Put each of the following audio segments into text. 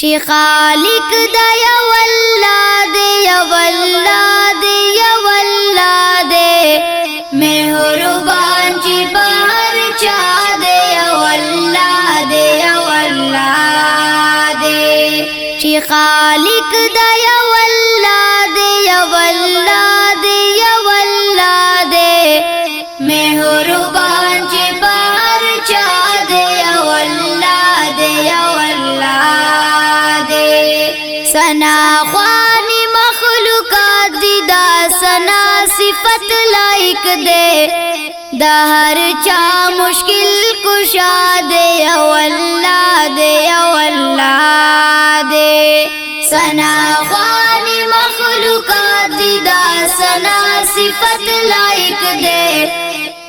چې خالق دا یو الله دی یو الله دی یو الله دی مهربان چې بهر چا دی یو الله دی یو الله دی چې خالق دا یو الله دی یو الله دی یو الله دی مهربان چې بهر چا دی یو الله دی یو الله دی سنا خوانی مخلوقات دی دا سنا صفت لائق دے دا ہر چا مشکل کشا دے یو اللہ دے یو اللہ دے سنا خوانی مخلوقات دی دا سنا صفت لائق دے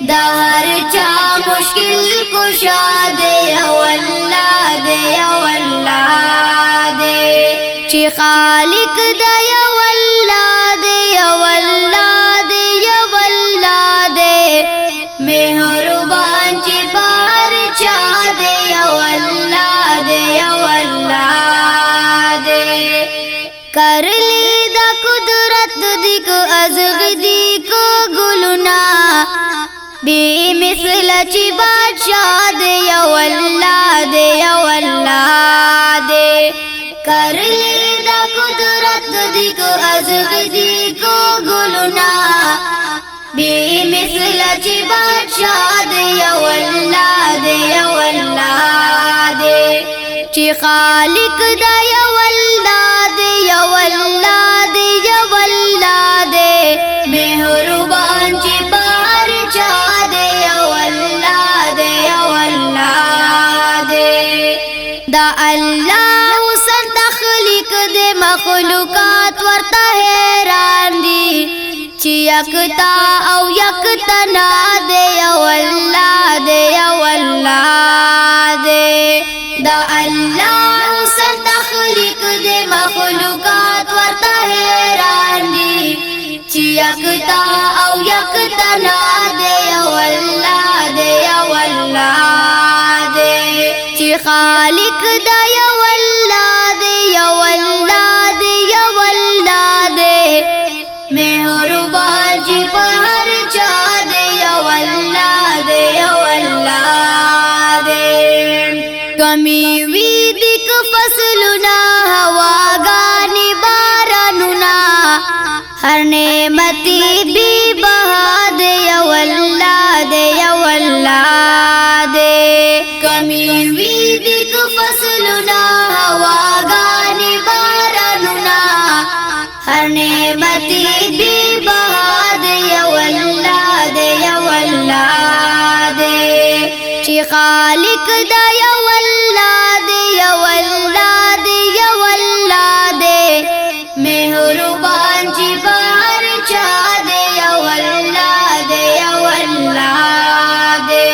دا ہر چا مشکل کشا دے یو اللہ دے یو اللہ دے چې خالق دا یو الله دی یو الله دی یو الله دی مهربان چې بهر چا دی یو الله دی یو الله دی کرلی دا قدرت دی کو ازغ دی کو ګلونا بی مثل چې بادشاہ دی یو الله دی یو الله دی کرلی دا قدرت دی کو ازغ دی کو گلونا بی مثل چی بادشاہ دی یو اللہ دی یو اللہ دی چی خالق دا یو اللہ دی یو اللہ دی یو اللہ دی مہربان چی بہر چاہ دی یو اللہ دی یو اللہ دی دا اللہ مخلوقات ورته حیران دي چې یکتا او یکتا نه دی یو الله دی یو الله دی دا الله حسن تخلیق دی مخلوقات ورته حیران دي چې یکتا او یکتا نه دی یو الله دی یو الله دی چې خالق دا یو الله دی یو الله مهربان چې بهر چا دی یو الله دی یو الله دی کمی وی دی که فصلنا هواګانی بارانونا هر نعمتي بی بها دی یو الله دی یو الله دی کمی وی دی که فصلنا هواګانی بارانونا هر نعمتي بی بها دی یو الله دی یو الله دی چې خالق دا یو الله دی یو الله دی یو الله دی مهربان چې بهر چا دی یو الله دی یو الله دی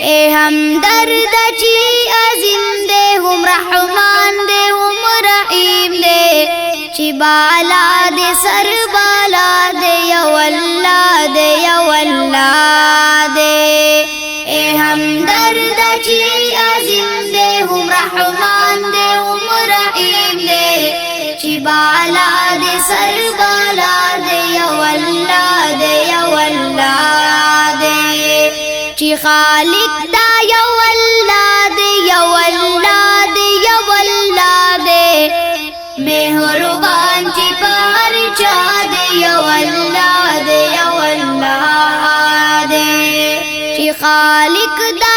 اے همدرد چې عظیم دی هم رحمان دی هم رحیم دی چې بالا دې سر بالا دې یو الله دې یو الله دې اے همدرد چې عظیم دې هم رحمان دې هم رحیم دې چې بالا دې سر بالا دې یو الله دې یو الله دې چې خالق دا یو الله دې یو الله دې یو الله دې مهربان چې بهر چا دی یو الله دی یو الله دی چې خالق دا